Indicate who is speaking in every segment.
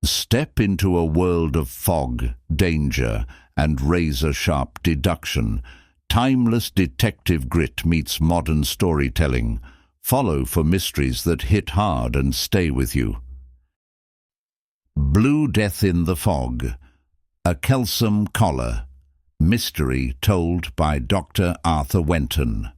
Speaker 1: Step into a world of fog, danger, and razor-sharp deduction. Timeless detective grit meets modern storytelling. Follow for mysteries that hit hard and stay with you. Blue Death in the Fog. A Kelsom Collar. Mystery told by Dr. Arthur Wenton.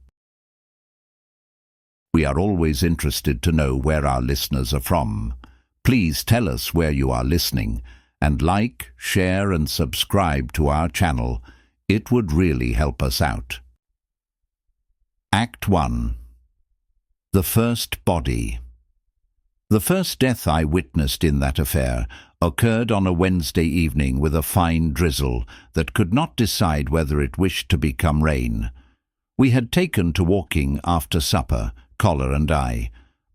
Speaker 1: We are always interested to know where our listeners are from. Please tell us where you are listening, and like, share and subscribe to our channel. It would really help us out. Act 1. The First Body. The first death I witnessed in that affair occurred on a Wednesday evening with a fine drizzle that could not decide whether it wished to become rain. We had taken to walking after supper, Collar and I,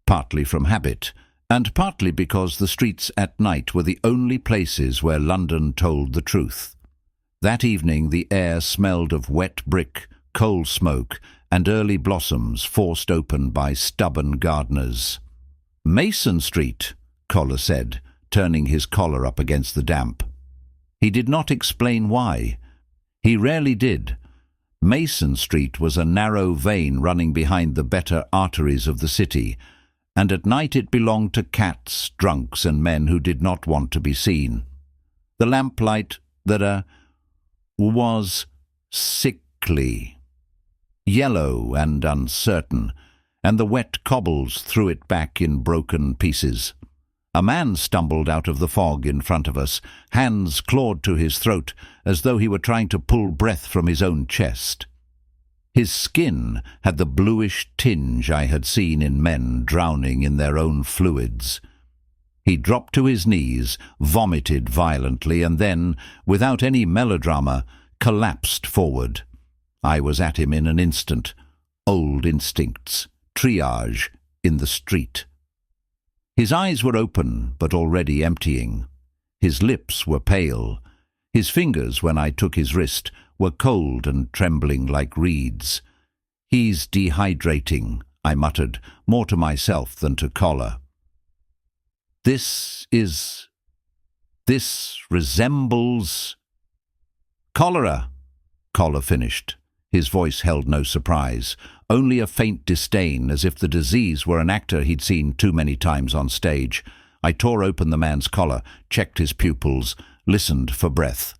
Speaker 1: partly from habit, and partly because the streets at night were the only places where London told the truth. That evening the air smelled of wet brick, coal smoke, and early blossoms forced open by stubborn gardeners. "Mason Street," Collar said, turning his collar up against the damp. He did not explain why. He rarely did. Mason Street was a narrow vein running behind the better arteries of the city, and at night it belonged to cats, drunks, and men who did not want to be seen. The lamplight there was sickly, yellow and uncertain, and the wet cobbles threw it back in broken pieces. A man stumbled out of the fog in front of us, hands clawed to his throat as though he were trying to pull breath from his own chest. His skin had the bluish tinge I had seen in men drowning in their own fluids. He dropped to his knees, vomited violently, and then, without any melodrama, collapsed forward. I was at him in an instant. Old instincts, triage, in the street. His eyes were open, but already emptying. His lips were pale. His fingers, when I took his wrist, were cold and trembling like reeds. "He's dehydrating," I muttered, more to myself than to Collar. This resembles cholera," Collar finished. His voice held no surprise, only a faint disdain, as if the disease were an actor he'd seen too many times on stage. I tore open the man's collar, checked his pupils, listened for breath.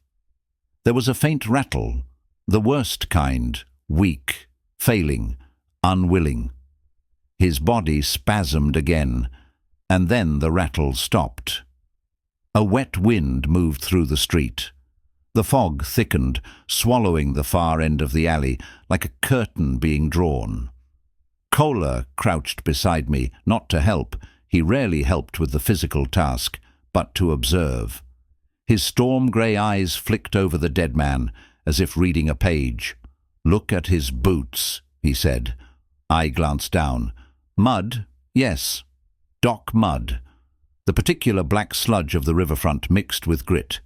Speaker 1: There was a faint rattle, the worst kind, weak, failing, unwilling. His body spasmed again, and then the rattle stopped. A wet wind moved through the street. The fog thickened, swallowing the far end of the alley like a curtain being drawn. Collar crouched beside me, not to help. He rarely helped with the physical task, but to observe. His storm-grey eyes flicked over the dead man, as if reading a page. "Look at his boots," he said. I glanced down. Mud, yes. Dock mud. The particular black sludge of the riverfront mixed with grit.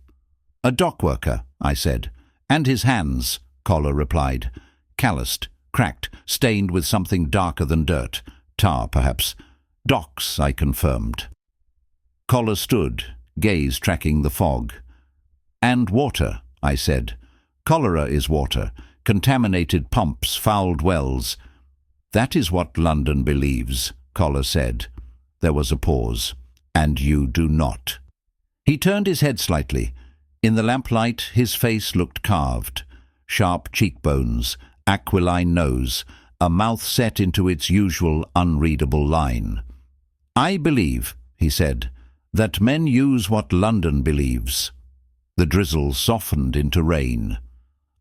Speaker 1: "A dock worker," I said. "And his hands," Collar replied. "Calloused, cracked, stained with something darker than dirt. Tar, perhaps." "Docks," I confirmed. Collar stood, gaze tracking the fog. "And water," I said. "Cholera is water. Contaminated pumps, fouled wells." "That is what London believes," Collar said. There was a pause. "And you do not." He turned his head slightly. In the lamplight, his face looked carved. Sharp cheekbones, aquiline nose, a mouth set into its usual unreadable line. "I believe," he said, "that men use what London believes." The drizzle softened into rain.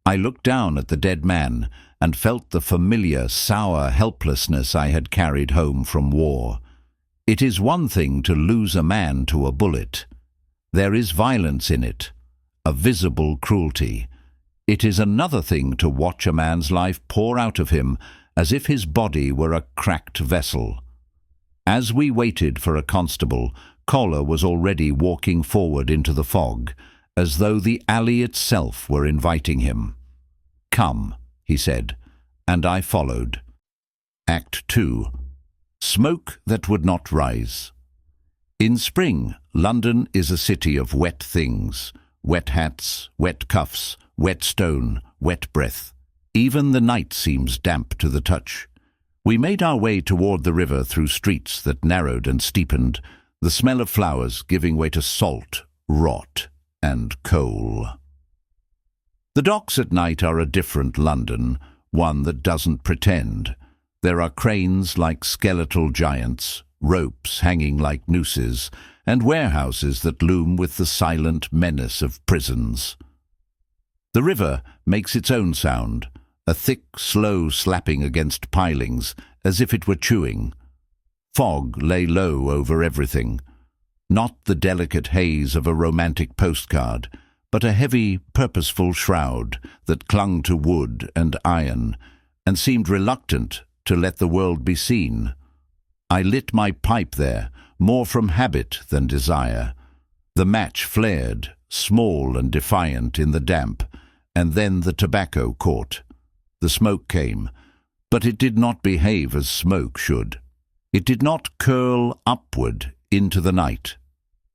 Speaker 1: I looked down at the dead man and felt the familiar, sour helplessness I had carried home from war. It is one thing to lose a man to a bullet. There is violence in it, a visible cruelty. It is another thing to watch a man's life pour out of him as if his body were a cracked vessel. As we waited for a constable, Collar was already walking forward into the fog, as though the alley itself were inviting him. "Come," he said, and I followed. Act 2. Smoke that would not rise. In spring, London is a city of wet things. Wet hats, wet cuffs, wet stone, wet breath. Even the night seems damp to the touch. We made our way toward the river through streets that narrowed and steepened, the smell of flowers giving way to salt, rot, and coal. The docks at night are a different London, one that doesn't pretend. There are cranes like skeletal giants, ropes hanging like nooses, and warehouses that loom with the silent menace of prisons. The river makes its own sound, a thick, slow slapping against pilings, as if it were chewing. Fog lay low over everything, not the delicate haze of a romantic postcard, but a heavy, purposeful shroud that clung to wood and iron, and seemed reluctant to let the world be seen. I lit my pipe there, more from habit than desire. The match flared, small and defiant in the damp, and then the tobacco caught. The smoke came, but it did not behave as smoke should. It did not curl upward into the night.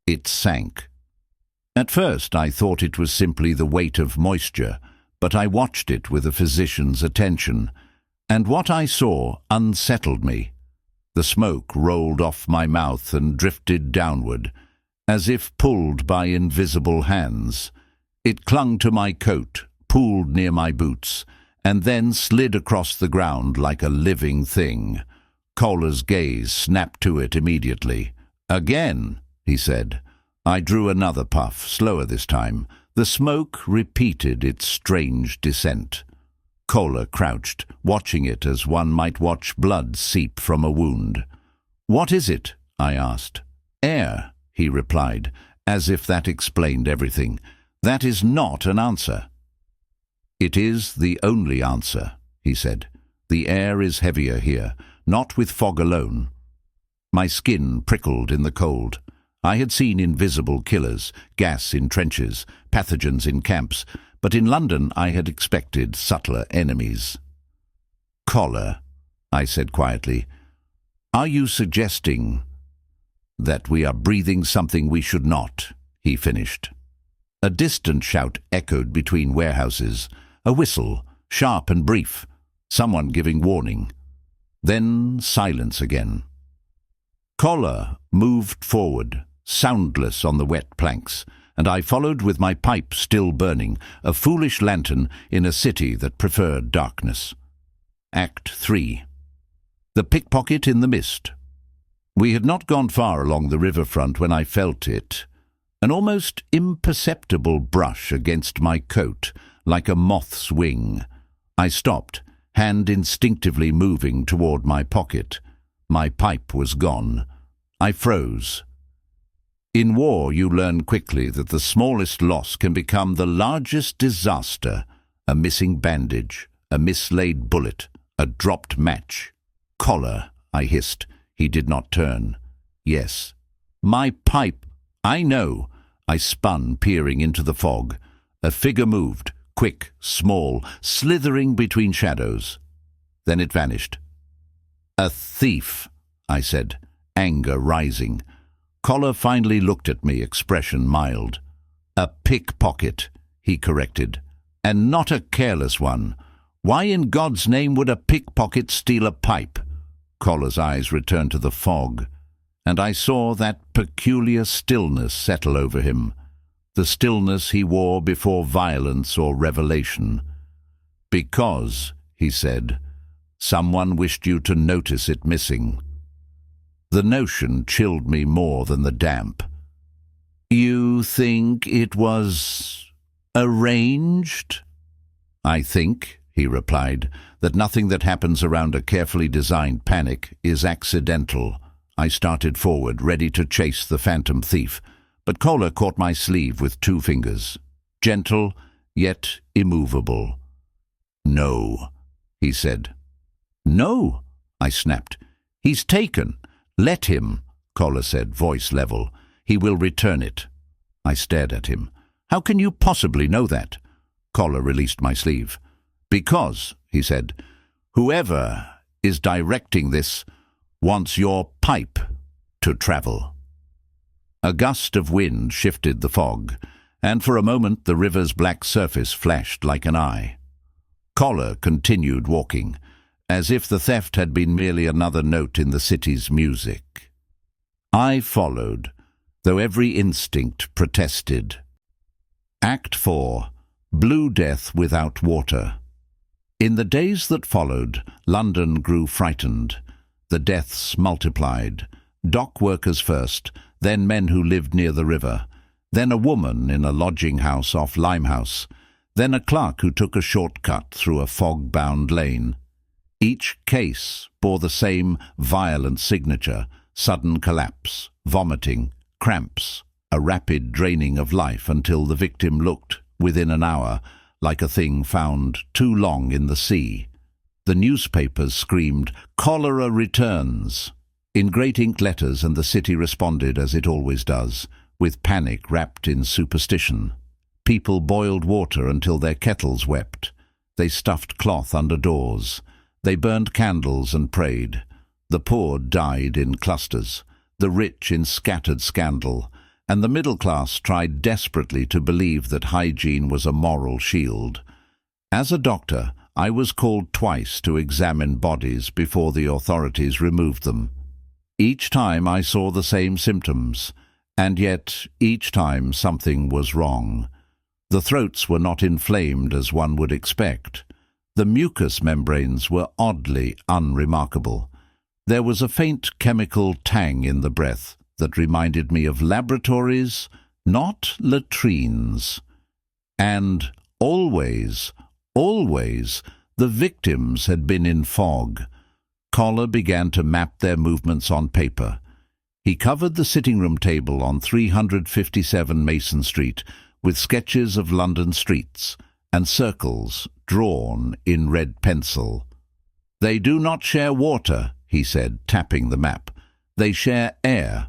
Speaker 1: It sank. At first I thought it was simply the weight of moisture, but I watched it with a physician's attention, and what I saw unsettled me. The smoke rolled off my mouth and drifted downward, as if pulled by invisible hands. It clung to my coat, pooled near my boots, and then slid across the ground like a living thing. Kohler's gaze snapped to it immediately. "Again," he said. I drew another puff, slower this time. The smoke repeated its strange descent. Kohler crouched, watching it as one might watch blood seep from a wound. "What is it?" I asked. "Air," he replied, as if that explained everything. "That is not an answer." "It is the only answer," he said. "The air is heavier here, not with fog alone." My skin prickled in the cold. I had seen invisible killers, gas in trenches, pathogens in camps, but in London I had expected subtler enemies. "Kohler," I said quietly, "are you suggesting that we are breathing something we should not?" he finished. A distant shout echoed between warehouses, a whistle, sharp and brief, someone giving warning. Then silence again. Kohler moved forward, soundless on the wet planks, and I followed with my pipe still burning, a foolish lantern in a city that preferred darkness. Act 3. The pickpocket in the mist. We had not gone far along the riverfront when I felt it, an almost imperceptible brush against my coat, like a moth's wing. I stopped, hand instinctively moving toward my pocket. My pipe was gone. I froze. In war, you learn quickly that the smallest loss can become the largest disaster. A missing bandage, a mislaid bullet, a dropped match. "Kohler," I hissed. He did not turn. "Yes." "My pipe." "I know." I spun, peering into the fog. A figure moved, quick, small, slithering between shadows. Then it vanished. "A thief," I said, anger rising. Kohler finally looked at me, expression mild. "A pickpocket," he corrected, "and not a careless one. Why in God's name would a pickpocket steal a pipe?" Kohler's eyes returned to the fog, and I saw that peculiar stillness settle over him, the stillness he wore before violence or revelation. "Because," he said, "someone wished you to notice it missing." The notion chilled me more than the damp. "You think it was arranged?" "I think," he replied, "that nothing that happens around a carefully designed panic is accidental." I started forward, ready to chase the phantom thief, but Kohler caught my sleeve with 2 fingers, gentle yet immovable. "No," he said. "No," I snapped. "He's taken." "Let him," Kohler said, voice level. "He will return it." I stared at him. "How can you possibly know that?" Kohler released my sleeve. "Because," he said, "whoever is directing this wants your pipe to travel." A gust of wind shifted the fog, and for a moment the river's black surface flashed like an eye. Collar continued walking, as if the theft had been merely another note in the city's music. I followed, though every instinct protested. Act 4. Blue Death Without Water. In the days that followed, London grew frightened. The deaths multiplied. Dock workers first, then men who lived near the river, then a woman in a lodging house off Limehouse, then a clerk who took a shortcut through a fog-bound lane. Each case bore the same violent signature: sudden collapse, vomiting, cramps, a rapid draining of life until the victim looked, within an hour, like a thing found too long in the sea. The newspapers screamed, "Cholera returns!" in great ink letters, and the city responded as it always does, with panic wrapped in superstition. People boiled water until their kettles wept. They stuffed cloth under doors. They burned candles and prayed. The poor died in clusters, the rich in scattered scandal, and the middle class tried desperately to believe that hygiene was a moral shield. As a doctor, I was called twice to examine bodies before the authorities removed them. Each time I saw the same symptoms, and yet each time something was wrong. The throats were not inflamed as one would expect. The mucous membranes were oddly unremarkable. There was a faint chemical tang in the breath that reminded me of laboratories, not latrines. And always, the victims had been in fog. Collar began to map their movements on paper. He covered the sitting-room table on 357 Mason Street with sketches of London streets and circles drawn in red pencil. "They do not share water," he said, tapping the map. "They share air."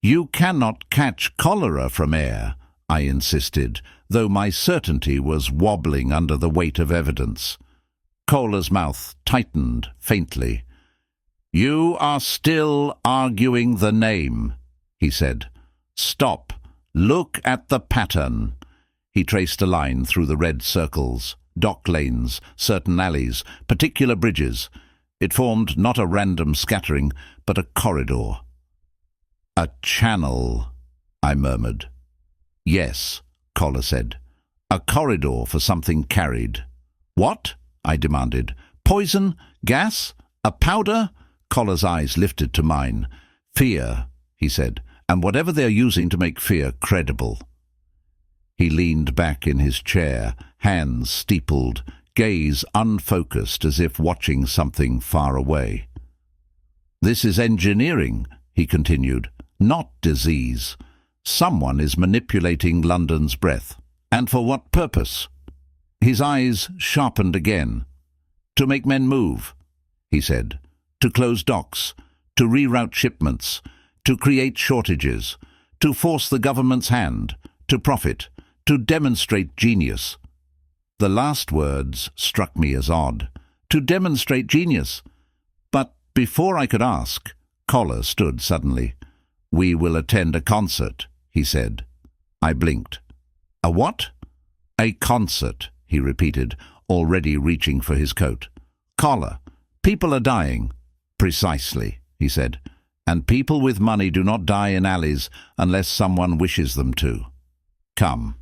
Speaker 1: "You cannot catch cholera from air," I insisted, though my certainty was wobbling under the weight of evidence. Collar's mouth tightened faintly. "You are still arguing the name," he said. "Stop. Look at the pattern." He traced a line through the red circles, dock lanes, certain alleys, particular bridges. It formed not a random scattering, but a corridor. "A channel," I murmured. "Yes," Collar said. "A corridor for something carried." "What?" I demanded. "Poison? Gas? A powder?" Collar's eyes lifted to mine. "Fear," he said, "and whatever they're using to make fear credible." He leaned back in his chair, hands steepled, gaze unfocused as if watching something far away. "This is engineering," he continued, "not disease. Someone is manipulating London's breath. And for what purpose?" His eyes sharpened again. "To make men move," he said. "To close docks, to reroute shipments, to create shortages, to force the government's hand, to profit, to demonstrate genius." The last words struck me as odd. To demonstrate genius. But before I could ask, Collar stood suddenly. "We will attend a concert," he said. I blinked. "A what?" "A concert," he repeated, already reaching for his coat. "Collar, people are dying." "Precisely," he said. "And people with money do not die in alleys unless someone wishes them to. Come."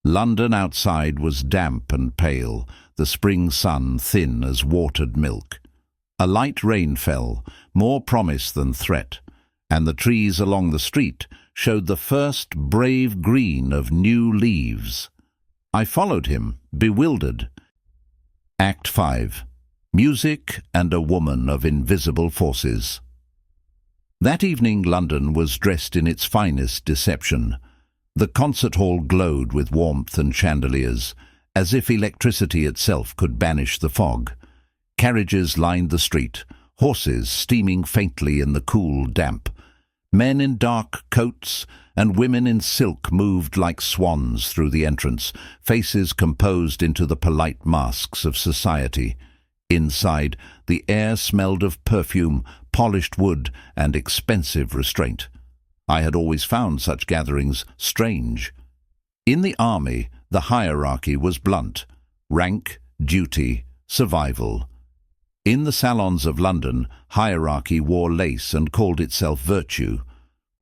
Speaker 1: London outside was damp and pale, the spring sun thin as watered milk. A light rain fell, more promise than threat, and the trees along the street showed the first brave green of new leaves. I followed him, bewildered. Act 5. Music and a woman of invisible forces. That evening London was dressed in its finest deception. The concert hall glowed with warmth and chandeliers, as if electricity itself could banish the fog. Carriages lined the street, horses steaming faintly in the cool damp. Men in dark coats and women in silk moved like swans through the entrance, faces composed into the polite masks of society. Inside, the air smelled of perfume, polished wood, and expensive restraint. I had always found such gatherings strange. In the army, the hierarchy was blunt: rank, duty, survival. In the salons of London, hierarchy wore lace and called itself virtue.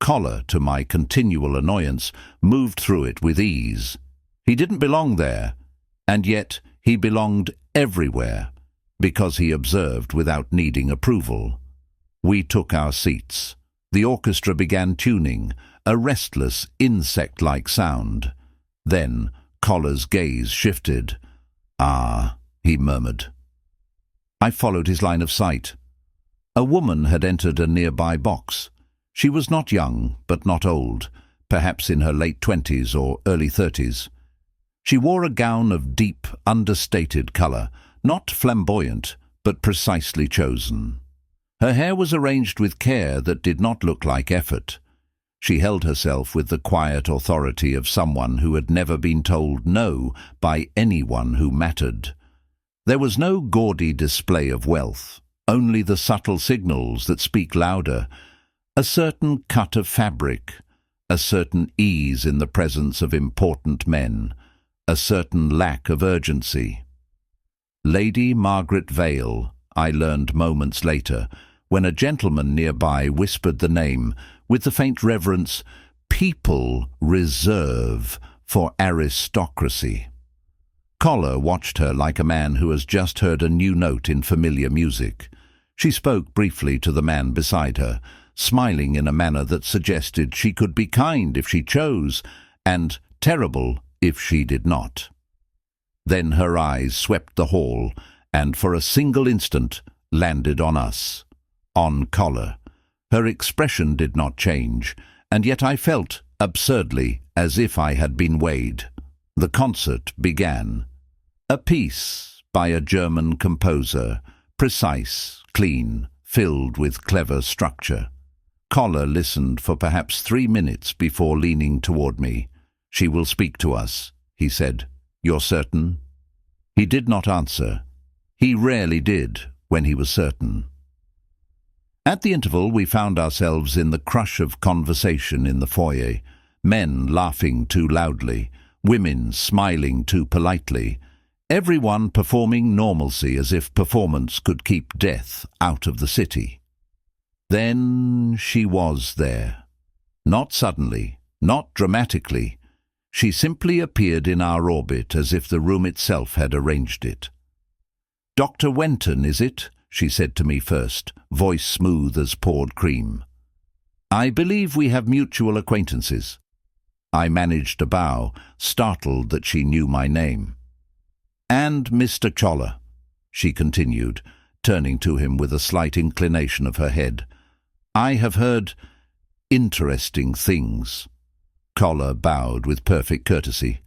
Speaker 1: Collar, to my continual annoyance, moved through it with ease. He didn't belong there, and yet he belonged everywhere, because he observed without needing approval. We took our seats. The orchestra began tuning, a restless, insect-like sound. Then Collar's gaze shifted. "Ah," he murmured. I followed his line of sight. A woman had entered a nearby box. She was not young, but not old, perhaps in her late 20s or early 30s. She wore a gown of deep, understated colour, not flamboyant, but precisely chosen. Her hair was arranged with care that did not look like effort. She held herself with the quiet authority of someone who had never been told no by anyone who mattered. There was no gaudy display of wealth, only the subtle signals that speak louder: a certain cut of fabric, a certain ease in the presence of important men, a certain lack of urgency. Lady Margaret Vale, I learned moments later, when a gentleman nearby whispered the name with the faint reverence, "People reserve for aristocracy." Collar watched her like a man who has just heard a new note in familiar music. She spoke briefly to the man beside her, smiling in a manner that suggested she could be kind if she chose, and terrible if she did not. Then her eyes swept the hall, and for a single instant landed on us, on Collar. Her expression did not change, and yet I felt, absurdly, as if I had been weighed. The concert began. A piece by a German composer, precise, clean, filled with clever structure. Collar listened for perhaps 3 minutes before leaning toward me. "She will speak to us," he said. "You're certain?" He did not answer. He rarely did when he was certain. At the interval we found ourselves in the crush of conversation in the foyer, men laughing too loudly, women smiling too politely, everyone performing normalcy as if performance could keep death out of the city. Then she was there. Not suddenly, not dramatically. She simply appeared in our orbit as if the room itself had arranged it. "Dr. Wenton, is it?" she said to me first, voice smooth as poured cream. "I believe we have mutual acquaintances." I managed a bow, startled that she knew my name. "And Mr. Collar," she continued, turning to him with a slight inclination of her head. "I have heard interesting things." Collar bowed with perfect courtesy.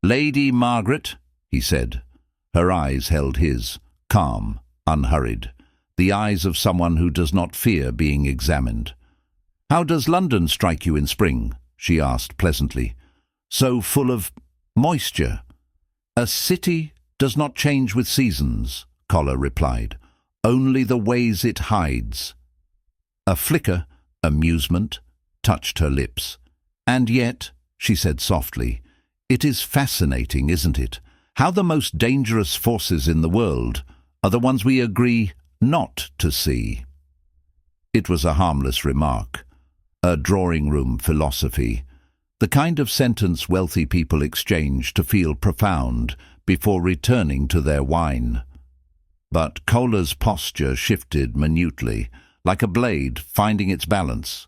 Speaker 1: "Lady Margaret," he said. Her eyes held his, calm, unhurried, the eyes of someone who does not fear being examined. "How does London strike you in spring?" she asked pleasantly. "So full of moisture." "A city does not change with seasons," Collar replied. "Only the ways it hides." A flicker, amusement, touched her lips. "And yet," she said softly, "it is fascinating, isn't it, how the most dangerous forces in the world are the ones we agree not to see." It was a harmless remark, a drawing-room philosophy, the kind of sentence wealthy people exchange to feel profound before returning to their wine. But Collar's posture shifted minutely, like a blade finding its balance.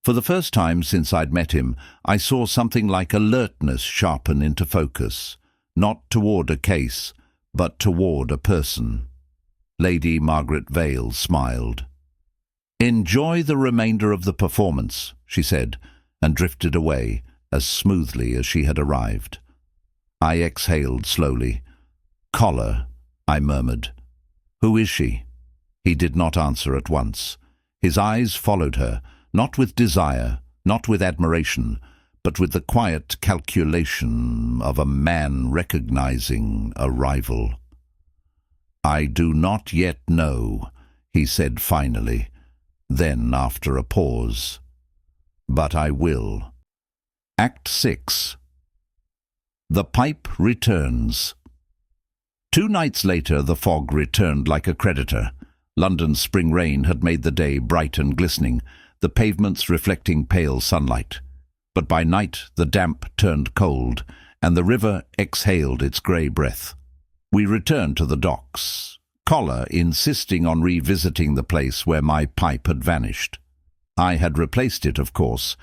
Speaker 1: For the first time since I'd met him, I saw something like alertness sharpen into focus, not toward a case, but toward a person. Lady Margaret Vale smiled. "Enjoy the remainder of the performance," she said, and drifted away as smoothly as she had arrived. I exhaled slowly. "Collar," I murmured. "Who is she?" He did not answer at once. His eyes followed her, not with desire, not with admiration, but with the quiet calculation of a man recognizing a rival. "I do not yet know," he said finally. Then, after a pause, but I will. Act 6. The pipe returns. 2 nights later, the fog returned like a creditor. London's spring rain had made the day bright and glistening, the pavements reflecting pale sunlight. But by night the damp turned cold, and the river exhaled its grey breath. We returned to the docks, Collar insisting on revisiting the place where my pipe had vanished. I had replaced it, of course.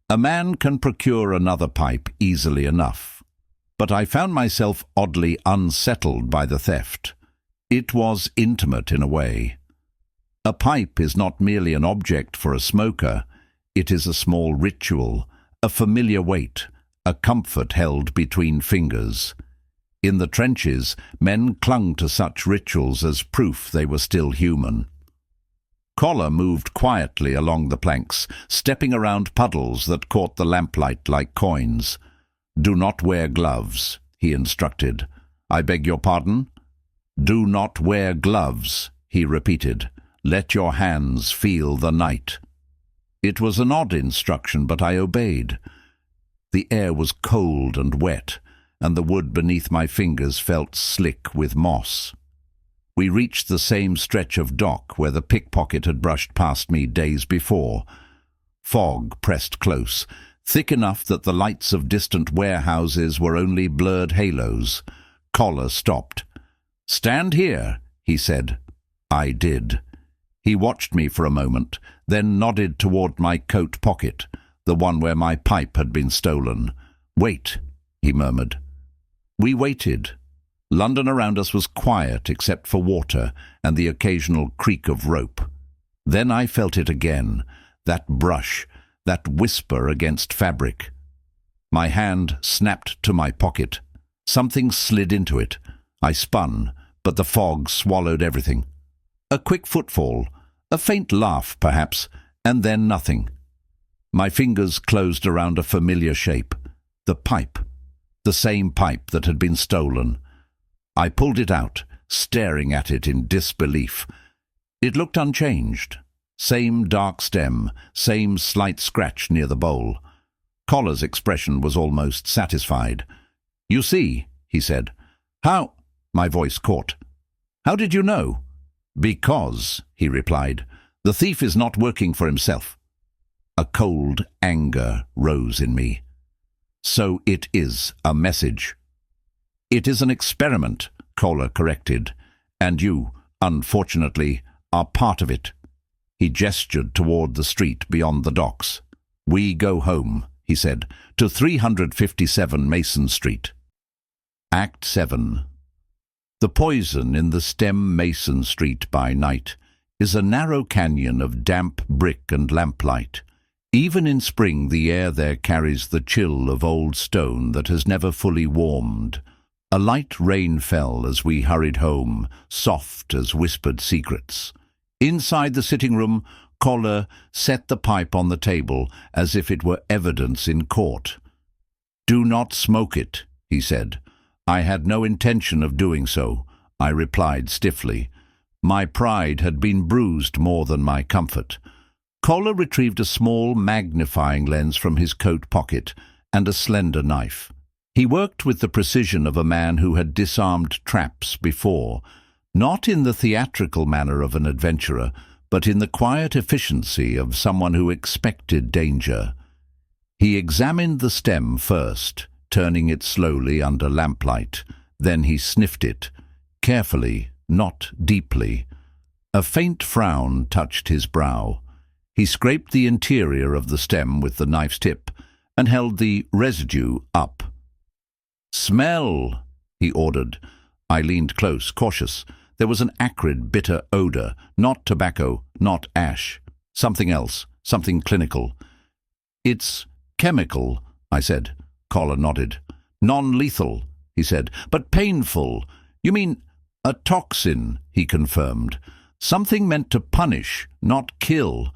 Speaker 1: A man can procure another pipe easily enough. But I found myself oddly unsettled by the theft. It was intimate in a way. A pipe is not merely an object for a smoker. It is a small ritual, a familiar weight, a comfort held between fingers. In the trenches, men clung to such rituals as proof they were still human. Collar moved quietly along the planks, stepping around puddles that caught the lamplight like coins. "Do not wear gloves," he instructed. "I beg your pardon?" "Do not wear gloves," he repeated. "Let your hands feel the night." It was an odd instruction, but I obeyed. The air was cold and wet, and the wood beneath my fingers felt slick with moss. We reached the same stretch of dock where the pickpocket had brushed past me days before. Fog pressed close, thick enough that the lights of distant warehouses were only blurred halos. Collar stopped. "Stand here," he said. I did. He watched me for a moment, then nodded toward my coat pocket, the one where my pipe had been stolen. "Wait," he murmured. We waited. London around us was quiet except for water and the occasional creak of rope. Then I felt it again, that brush, that whisper against fabric. My hand snapped to my pocket. Something slid into it. I spun, but the fog swallowed everything. A quick footfall, a faint laugh perhaps, and then nothing. My fingers closed around a familiar shape. The pipe. The same pipe that had been stolen. I pulled it out, staring at it in disbelief. It looked unchanged. Same dark stem, same slight scratch near the bowl. Collar's expression was almost satisfied. "You see," he said. "How—" My voice caught. "How did you know?" "Because," he replied, "the thief is not working for himself." A cold anger rose in me. "So it is a message." "It is an experiment," Collar corrected, "and you, unfortunately, are part of it." He gestured toward the street beyond the docks. "We go home," he said, "to 357 Mason Street." Act 7. The poison in the stem Mason Street by night is a narrow canyon of damp brick and lamplight. Even in spring the air there carries the chill of old stone that has never fully warmed. A light rain fell as we hurried home, soft as whispered secrets. Inside the sitting room, Collar set the pipe on the table as if it were evidence in court. "Do not smoke it," he said. "I had no intention of doing so," I replied stiffly. My pride had been bruised more than my comfort. Collar retrieved a small magnifying lens from his coat pocket and a slender knife. He worked with the precision of a man who had disarmed traps before, not in the theatrical manner of an adventurer, but in the quiet efficiency of someone who expected danger. He examined the stem first, turning it slowly under lamplight. Then he sniffed it, carefully, not deeply. A faint frown touched his brow. He scraped the interior of the stem with the knife's tip and held the residue up. "Smell," he ordered. I leaned close, cautious. There was an acrid, bitter odor, not tobacco, not ash. Something else, something clinical. "It's chemical," I said. Collar nodded. "Non-lethal," he said, "but painful." "You mean a toxin," he confirmed. "Something meant to punish, not kill."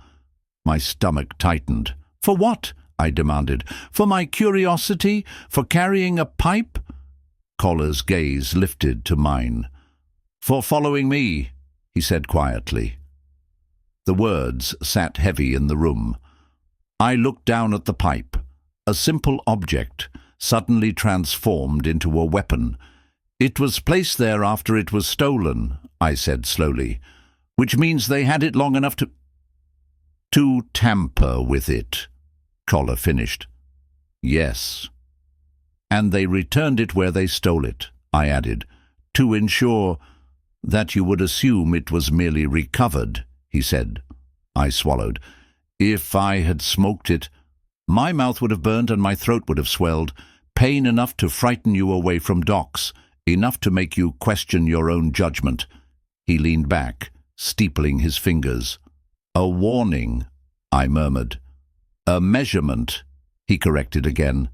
Speaker 1: My stomach tightened. "For what?" I demanded. "For my curiosity? For carrying a pipe?" Collar's gaze lifted to mine. "For following me," he said quietly. The words sat heavy in the room. I looked down at the pipe, a simple object, suddenly transformed into a weapon. "It was placed there after it was stolen," I said slowly, "which means they had it long enough to tamper with it," Collar finished. "Yes. And they returned it where they stole it," I added, "to ensure that you would assume it was merely recovered," he said. I swallowed. "If I had smoked it, my mouth would have burned and my throat would have swelled. Pain enough to frighten you away from docks, enough to make you question your own judgment." He leaned back, steepling his fingers. "A warning," I murmured. "A measurement," he corrected again.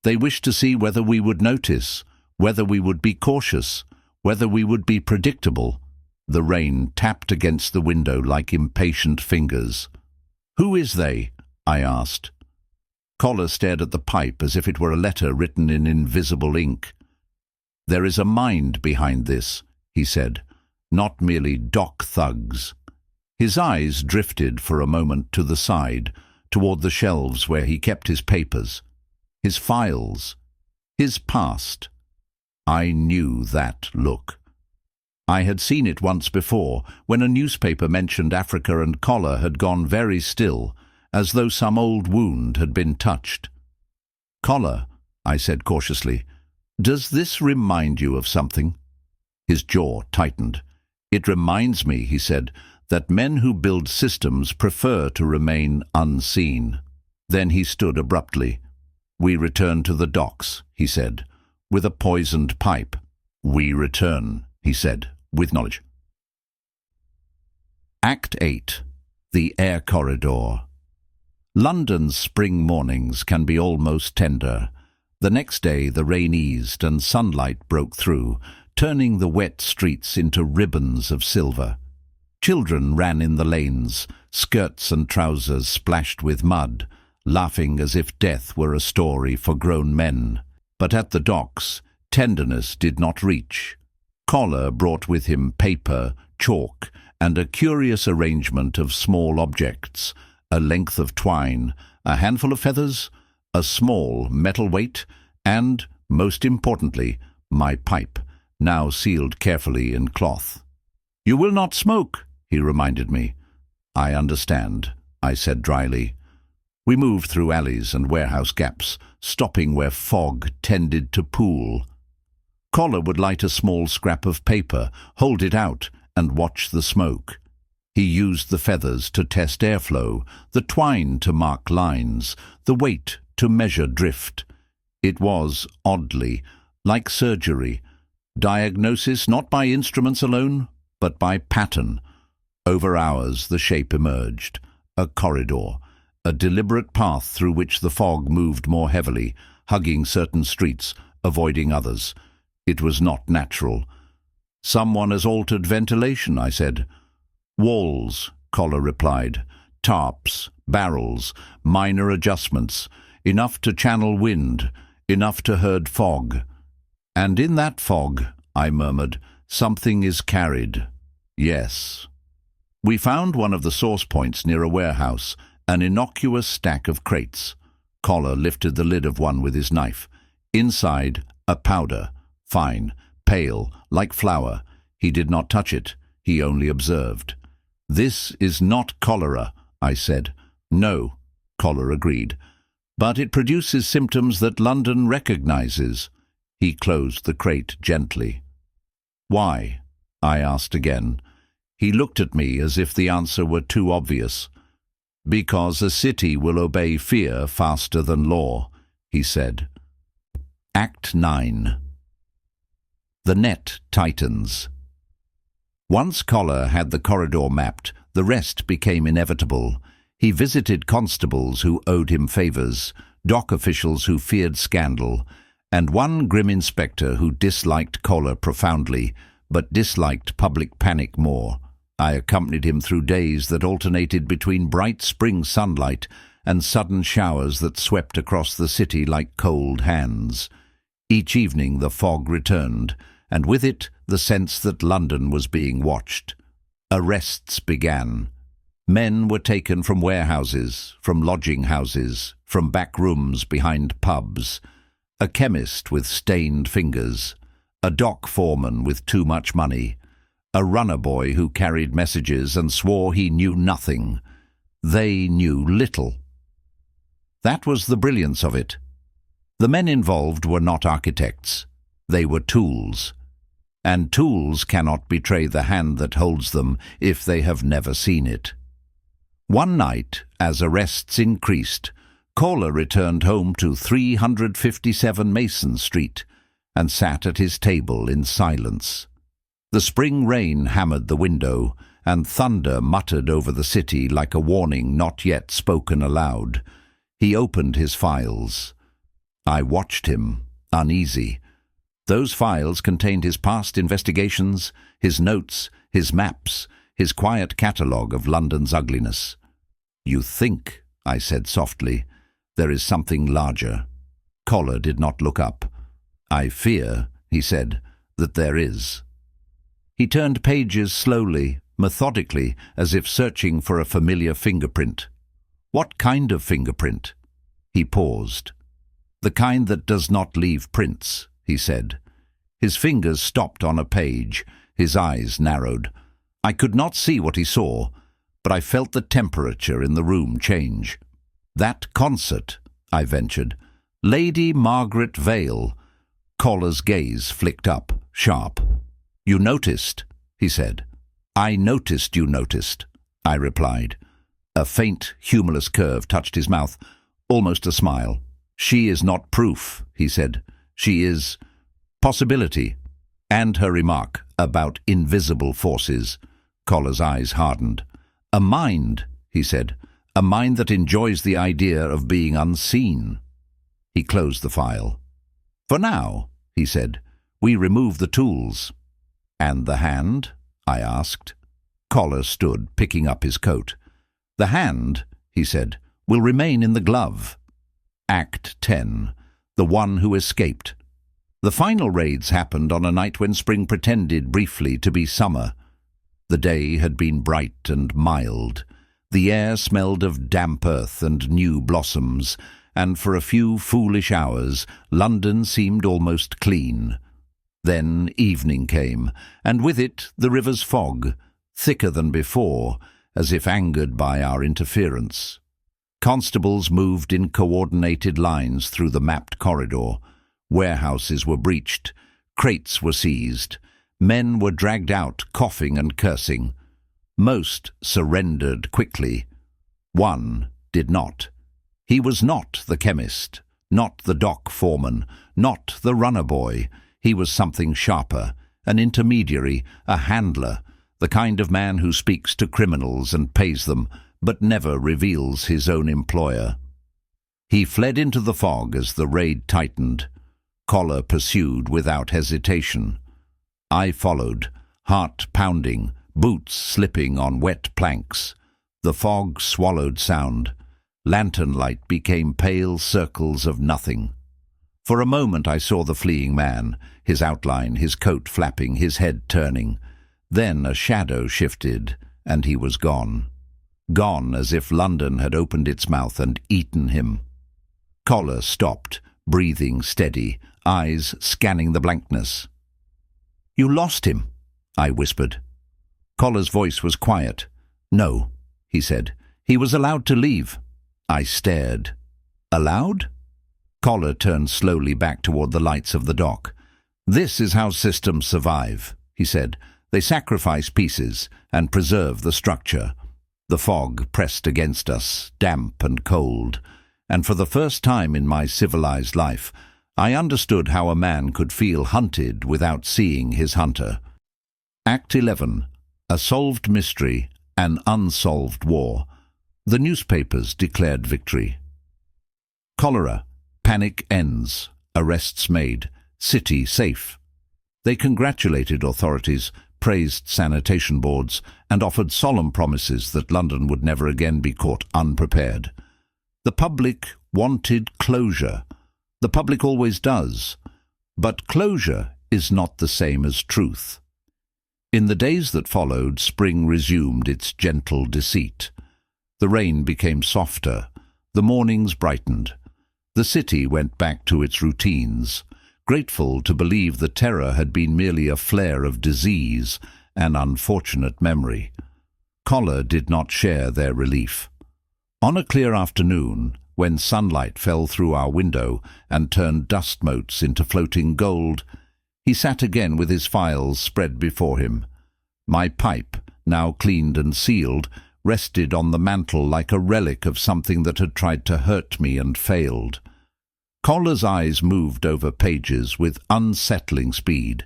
Speaker 1: "They wished to see whether we would notice, whether we would be cautious, whether we would be predictable." The rain tapped against the window like impatient fingers. "Who is they?" I asked. Collar stared at the pipe as if it were a letter written in invisible ink. "There is a mind behind this," he said, "not merely dock thugs." His eyes drifted for a moment to the side, toward the shelves where he kept his papers, his files, his past. I knew that look. I had seen it once before, when a newspaper mentioned Africa, and Collar had gone very still, as though some old wound had been touched. "Collar," I said cautiously, "does this remind you of something?" His jaw tightened. "It reminds me," he said, "that men who build systems prefer to remain unseen." Then he stood abruptly. "We return to the docks," he said, with a poisoned pipe. "We return," he said, with knowledge. Act 8. The Air Corridor. London's spring mornings can be almost tender. The next day the rain eased and sunlight broke through, turning the wet streets into ribbons of silver. Children ran in the lanes, skirts and trousers splashed with mud, laughing as if death were a story for grown men. But at the docks, tenderness did not reach. Collar brought with him paper, chalk, and a curious arrangement of small objects: a length of twine, a handful of feathers, a small metal weight, and, most importantly, my pipe, now sealed carefully in cloth. "You will not smoke," he reminded me. "I understand," I said dryly. We moved through alleys and warehouse gaps, stopping where fog tended to pool. Collar would light a small scrap of paper, hold it out, and watch the smoke. He used the feathers to test airflow, the twine to mark lines, the weight to measure drift. It was, oddly, like surgery, diagnosis not by instruments alone, but by pattern. Over hours the shape emerged, a corridor, a deliberate path through which the fog moved more heavily, hugging certain streets, avoiding others. It was not natural. "Someone has altered ventilation," I said. "Walls," Collar replied. "Tarps, barrels, minor adjustments, enough to channel wind, enough to herd fog." "And in that fog," I murmured, "something is carried." "Yes." We found one of the source points near a warehouse, an innocuous stack of crates. Collar lifted the lid of one with his knife. Inside, a powder, fine, pale, like flour. He did not touch it. He only observed. "This is not cholera," I said. "No," Collar agreed. "But it produces symptoms that London recognizes." He closed the crate gently. "Why?" I asked again. He looked at me as if the answer were too obvious. "Because a city will obey fear faster than law," he said. Act 9. The net tightens. Once Collar had the corridor mapped, the rest became inevitable. He visited constables who owed him favours, dock officials who feared scandal, and one grim inspector who disliked Collar profoundly, but disliked public panic more. I accompanied him through days that alternated between bright spring sunlight and sudden showers that swept across the city like cold hands. Each evening the fog returned, and with it the sense that London was being watched. Arrests began. Men were taken from warehouses, from lodging houses, from back rooms behind pubs. A chemist with stained fingers, a dock foreman with too much money, a runner boy who carried messages and swore he knew nothing. They knew little. That was the brilliance of it. The men involved were not architects. They were tools. And tools cannot betray the hand that holds them if they have never seen it. One night, as arrests increased, Caller returned home to 357 Mason Street and sat at his table in silence. The spring rain hammered the window, and thunder muttered over the city like a warning not yet spoken aloud. He opened his files. I watched him, uneasy. Those files contained his past investigations, his notes, his maps, his quiet catalogue of London's ugliness. "You think," I said softly, "there is something larger." Caller did not look up. "I fear," he said, "that there is." He turned pages slowly, methodically, as if searching for a familiar fingerprint. "What kind of fingerprint?" He paused. "The kind that does not leave prints," he said. His fingers stopped on a page, his eyes narrowed. I could not see what he saw, but I felt the temperature in the room change. "That concert," I ventured. "Lady Margaret Vale." Caller's gaze flicked up, sharp. "You noticed," he said. "I noticed you noticed," I replied. A faint, humorless curve touched his mouth, almost a smile. "She is not proof," he said. "She is possibility." And her remark about invisible forces. Coller's eyes hardened. "A mind," he said. "A mind that enjoys the idea of being unseen." He closed the file. "For now," he said, "we remove the tools." "And the hand?" I asked. Caller stood, picking up his coat. "The hand," he said, "will remain in the glove." Act 10. The One Who Escaped. The final raids happened on a night when spring pretended briefly to be summer. The day had been bright and mild. The air smelled of damp earth and new blossoms, and for a few foolish hours London seemed almost clean. Then evening came, and with it the river's fog, thicker than before, as if angered by our interference. Constables moved in coordinated lines through the mapped corridor. Warehouses were breached. Crates were seized. Men were dragged out, coughing and cursing. Most surrendered quickly. One did not. He was not the chemist, not the dock foreman, not the runner boy. He was something sharper, an intermediary, a handler, the kind of man who speaks to criminals and pays them, but never reveals his own employer. He fled into the fog as the raid tightened. Caller pursued without hesitation. I followed, heart pounding, boots slipping on wet planks. The fog swallowed sound. Lantern light became pale circles of nothing. For a moment I saw the fleeing man, his outline, his coat flapping, his head turning. Then a shadow shifted, and he was gone. Gone as if London had opened its mouth and eaten him. Caller stopped, breathing steady, eyes scanning the blankness. "You lost him," I whispered. Coller's voice was quiet. "No," he said. "He was allowed to leave." I stared. "Allowed?" Caller turned slowly back toward the lights of the dock. "This is how systems survive," he said. "They sacrifice pieces and preserve the structure." The fog pressed against us, damp and cold, and for the first time in my civilized life, I understood how a man could feel hunted without seeing his hunter. Act 11. A solved mystery, an unsolved war. The newspapers declared victory. Cholera. Panic ends. Arrests made. City safe. They congratulated authorities, praised sanitation boards, and offered solemn promises that London would never again be caught unprepared. The public wanted closure. The public always does. But closure is not the same as truth. In the days that followed, spring resumed its gentle deceit. The rain became softer, the mornings brightened. The city went back to its routines, grateful to believe the terror had been merely a flare of disease, an unfortunate memory. Collar did not share their relief. On a clear afternoon, when sunlight fell through our window and turned dust motes into floating gold, he sat again with his files spread before him. My pipe, now cleaned and sealed, rested on the mantel like a relic of something that had tried to hurt me and failed. Collar's eyes moved over pages with unsettling speed.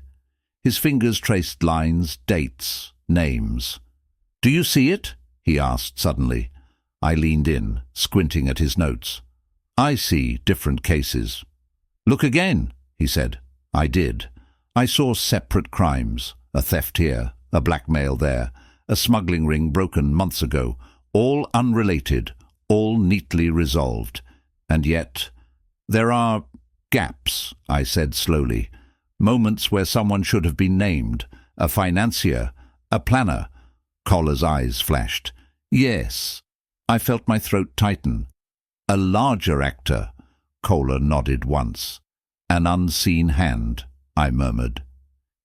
Speaker 1: His fingers traced lines, dates, names. "Do you see it?" he asked suddenly. I leaned in, squinting at his notes. "I see different cases." "Look again," he said. I did. I saw separate crimes, a theft here, a blackmail there, a smuggling ring broken months ago, all unrelated, all neatly resolved. And yet, there are gaps, I said slowly, moments where someone should have been named, a financier, a planner. Collar's eyes flashed. "Yes." I felt my throat tighten. "A larger actor." Collar nodded once. "An unseen hand," I murmured.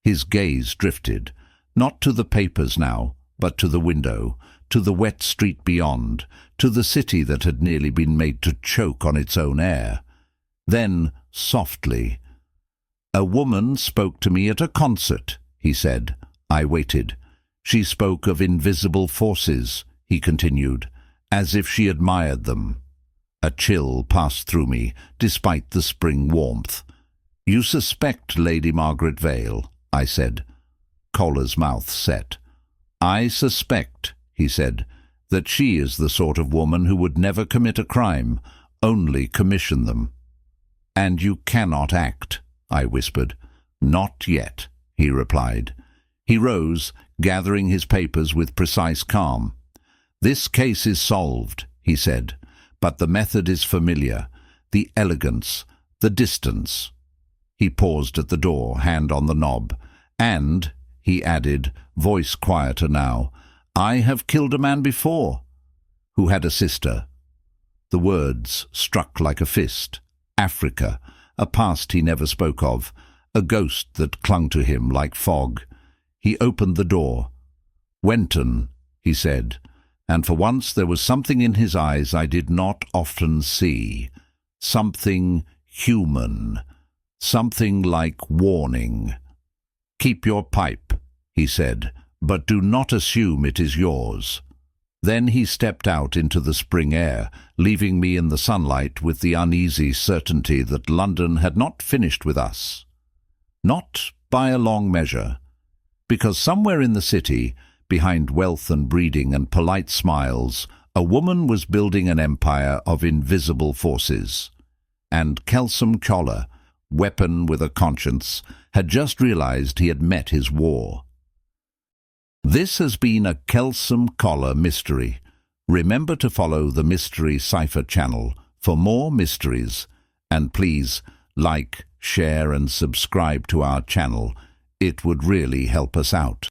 Speaker 1: His gaze drifted, not to the papers now, but to the window, to the wet street beyond, to the city that had nearly been made to choke on its own air. Then, softly, "A woman spoke to me at a concert," he said. I waited. "She spoke of invisible forces," he continued, as if she admired them. A chill passed through me, despite the spring warmth. "You suspect Lady Margaret Vale," I said. Collar's mouth set. "I suspect," he said, "that she is the sort of woman who would never commit a crime, only commission them." "And you cannot act," I whispered. "Not yet," he replied. He rose, gathering his papers with precise calm. "This case is solved," he said, "but the method is familiar, the elegance, the distance." He paused at the door, hand on the knob. "And," he added, voice quieter now, "I have killed a man before, who had a sister." The words struck like a fist. Africa, a past he never spoke of, a ghost that clung to him like fog. He opened the door. "Wenton," he said, and for once there was something in his eyes I did not often see. Something human. Something like warning. "Keep your pipe," he said, "but do not assume it is yours." Then he stepped out into the spring air, leaving me in the sunlight with the uneasy certainty that London had not finished with us. Not by a long measure, because somewhere in the city, behind wealth and breeding and polite smiles, a woman was building an empire of invisible forces. And Kelsom Collar, weapon with a conscience, had just realized he had met his war. This has been a Kelsom Collar mystery. Remember to follow the Mystery Cipher channel for more mysteries, and please like, share and subscribe to our channel. It would really help us out.